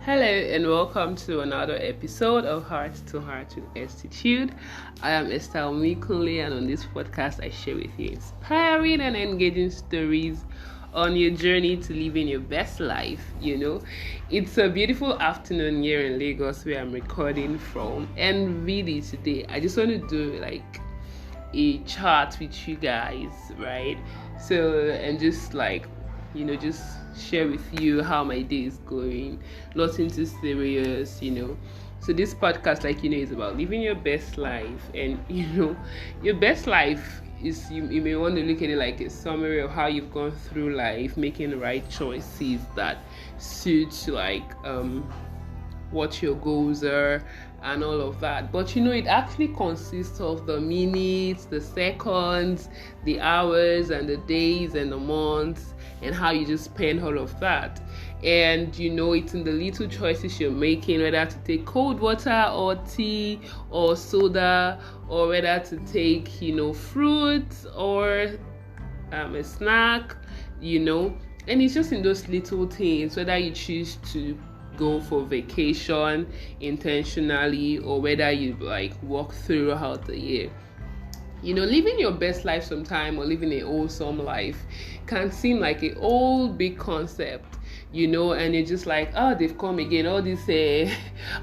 Hello and welcome to another episode of Heart to Heart with Estitude. I am Esther Omikunle, and on this podcast I share with you inspiring and engaging stories on your journey to living your best life. It's a beautiful afternoon here in Lagos where I'm recording from, and really today I just want to do like a chat with you guys, right? So, and just just share with you how my day is going, nothing too serious. So this podcast, is about living your best life. And your best life is, you may want to look at it like a summary of how you've gone through life, making the right choices that suit what your goals are and all of that. But it actually consists of the minutes, the seconds, the hours, and the days and the months, and how you just spend all of that. And it's in the little choices you're making, whether to take cold water or tea or soda, or whether to take fruit or a snack, and it's just in those little things, whether you choose to go for vacation intentionally or whether you walk throughout the year. Living your best life sometime, or living a wholesome life, can seem like a old big concept, and it's just like, oh, they've come again, all this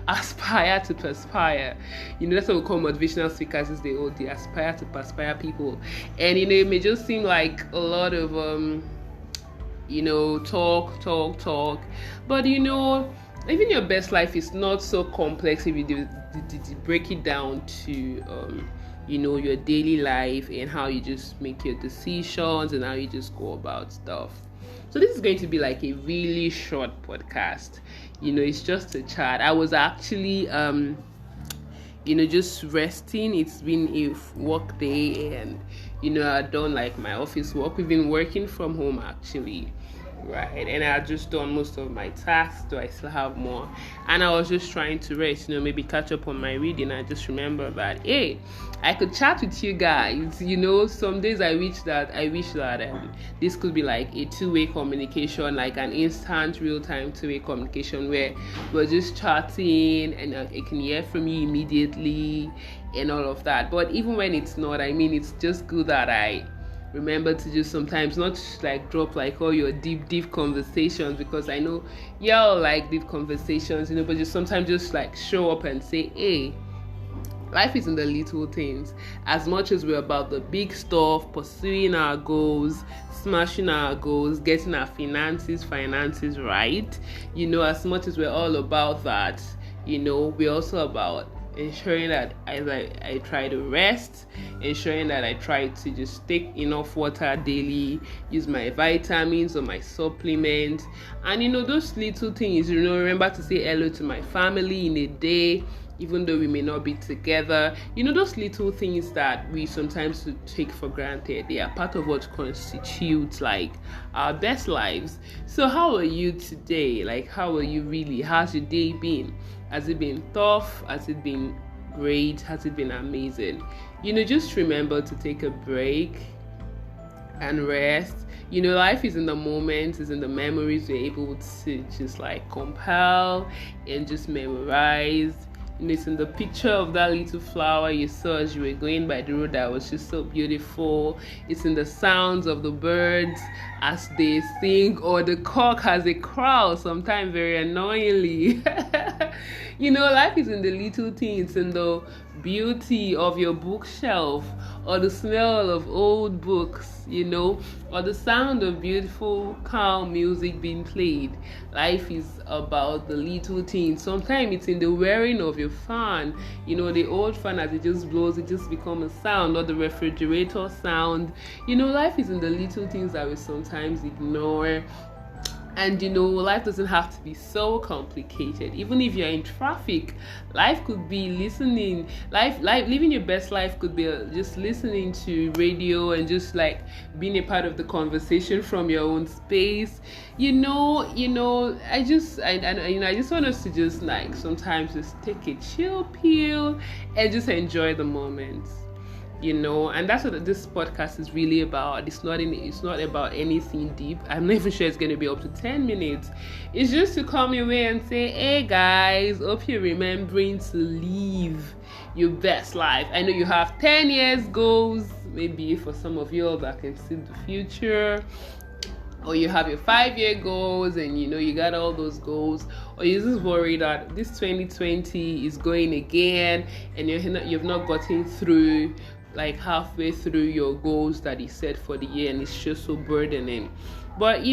aspire to perspire. That's what we call motivational speakers, is the aspire to perspire people. And it may just seem like a lot of talk, but living your best life is not so complex if you break it down to your daily life and how you just make your decisions and how you just go about stuff. So this is going to be like a really short podcast. It's just a chat. I was actually just resting. It's been a work day, and I've done my office work. We've been working from home actually, right? And I just done most of my tasks, though I still have more. And I was just trying to rest, maybe catch up on my reading. I just remember that, hey, I could chat with you guys. Some days I wish that this could be like a two-way communication, like an instant, real-time two-way communication where we're just chatting and I can hear from you immediately and all of that. But even when it's not, it's just good that I remember to just sometimes not drop all your deep conversations, because I know y'all like deep conversations, but just sometimes just show up and say, hey, life is in the little things. As much as we're about the big stuff, pursuing our goals, smashing our goals, getting our finances right, as much as we're all about that, we're also about ensuring that I try to rest, ensuring that I try to just take enough water daily, use my vitamins or my supplements, and those little things. Remember to say hello to my family in a day, even though we may not be together. Those little things that we sometimes take for granted, they are part of what constitutes our best lives. So how are you today? How are you really? How's your day been? Has it been tough? Has it been great? Has it been amazing? Just remember to take a break and rest. Life is in the moment, is in the memories we're able to just compile and just memorize. It's in the picture of that little flower you saw as you were going by the road that was just so beautiful. It's in the sounds of the birds as they sing, or the cock as they crow, sometimes very annoyingly. Life is in the little things, in the beauty of your bookshelf, or the smell of old books, or the sound of beautiful, calm music being played. Life is about the little things. Sometimes it's in the wearing of your fan. The old fan, as it just blows, it just becomes a sound, or the refrigerator sound. Life is in the little things that we sometimes ignore. And life doesn't have to be so complicated. Even if you're in traffic, life could be listening. Living your best life could be just listening to radio and just being a part of the conversation from your own space. I just want us to just sometimes just take a chill pill and just enjoy the moment. And that's what this podcast is really about. It's not about anything deep. I'm not even sure it's going to be up to 10 minutes. It's just to come your way and say, hey guys, hope you're remembering to live your best life. I know you have 10 years goals, maybe for some of you that can see the future, or you have your 5-year goals and you got all those goals, or you're just worried that this 2020 is going again and you've not gotten through, like halfway through your goals that you set for the year, and it's just so burdening. But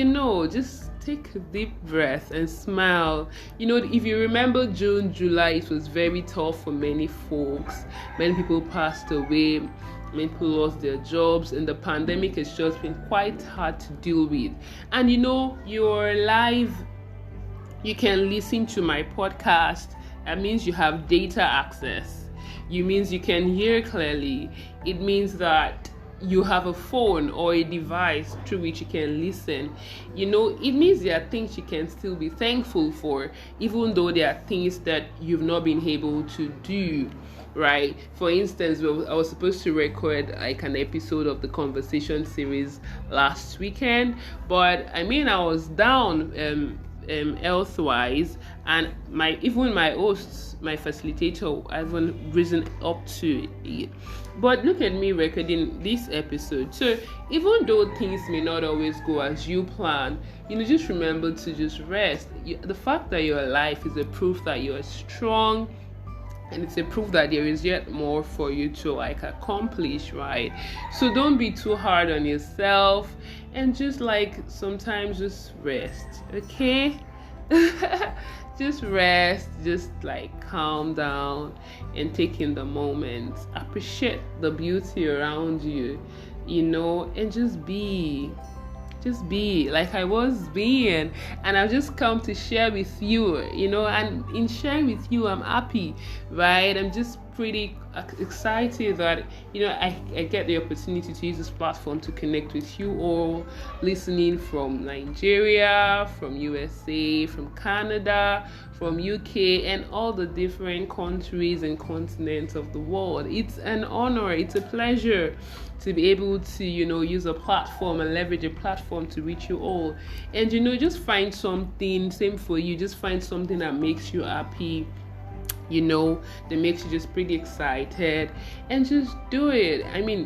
just take a deep breath and smile. If you remember June, July, it was very tough for many folks. Many people passed away. Many people lost their jobs, and the pandemic has just been quite hard to deal with. And you're live. You can listen to my podcast. That means you have data access. It means you can hear clearly. It means that you have a phone or a device through which you can listen. It means there are things you can still be thankful for, even though there are things that you've not been able to do. Right? For instance, I was supposed to record like an episode of the conversation series last weekend, but I was down health-wise, and my hosts, my facilitator, haven't risen up to it. But look at me recording this episode. So even though things may not always go as you plan, just remember to just rest. The fact that you're alive is a proof that you're strong, and it's a proof that there is yet more for you to accomplish, right? So don't be too hard on yourself, and just sometimes just rest, okay? Just rest, just calm down and take in the moment. Appreciate the beauty around you, and just be like I was being, and I've just come to share with you, and in sharing with you, I'm happy, right? I'm just pretty excited that I get the opportunity to use this platform to connect with you all listening from Nigeria, from USA, from Canada, from UK, and all the different countries and continents of the world. It's an honor, it's a pleasure to be able to use a platform and leverage a platform to reach you all. And just find something, same for you, just find something that makes you happy, that makes you just pretty excited, and just do it.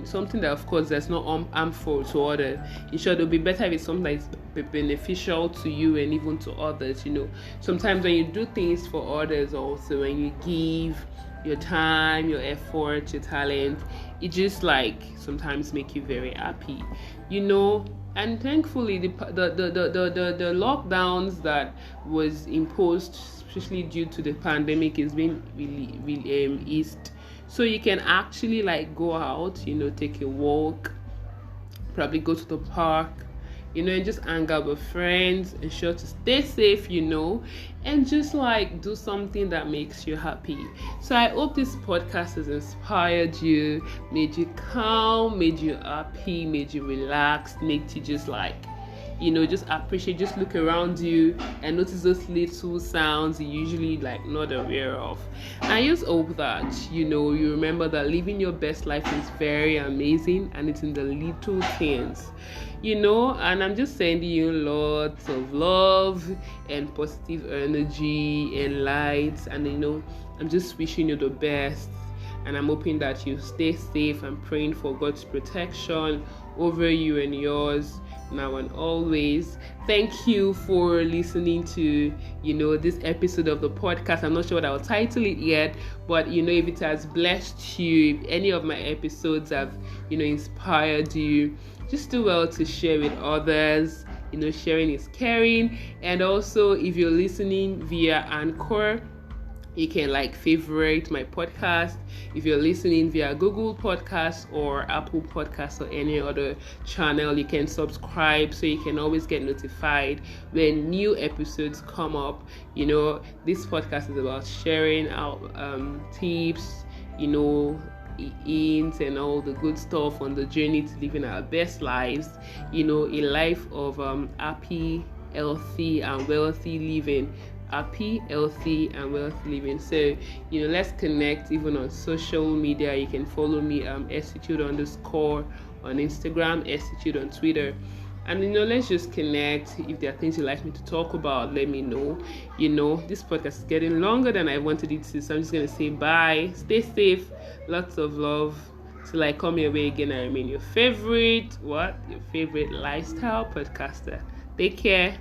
Something that of course that's not harmful to others. In short, it'll be better if it's something that's beneficial to you and even to others. Sometimes when you do things for others, also when you give your time, your effort, your talent, it just sometimes make you very happy, and thankfully the lockdowns that was imposed, especially due to the pandemic, is being really eased, so you can actually go out, take a walk, probably go to the park, and just hang out with friends, ensure to stay safe, and just do something that makes you happy. So I hope this podcast has inspired you, made you calm, made you happy, made you relaxed, made you just just appreciate, just look around you and notice those little sounds you usually not aware of. I just hope that you remember that living your best life is very amazing, and it's in the little things, and I'm just sending you lots of love and positive energy and light, and I'm just wishing you the best, and I'm hoping that you stay safe. I'm praying for God's protection over you and yours now and always. Thank you for listening to this episode of the podcast. I'm not sure what I'll title it yet, but if it has blessed you, if any of my episodes have inspired you, just do well to share with others. Sharing is caring. And also, if you're listening via Anchor, you can favorite my podcast. If you're listening via Google Podcasts or Apple Podcasts or any other channel, you can subscribe so you can always get notified when new episodes come up. This podcast is about sharing our tips, hints and all the good stuff on the journey to living our best lives, a life of happy, healthy and wealthy living happy, healthy, and wealthy living. So, let's connect even on social media. You can follow me, Estitude_ on Instagram, Estitude on Twitter. And let's just connect. If there are things you'd like me to talk about, let me know. This podcast is getting longer than I wanted it to, so I'm just gonna say bye. Stay safe, lots of love. Till I come your way again, I remain your favorite lifestyle podcaster. Take care.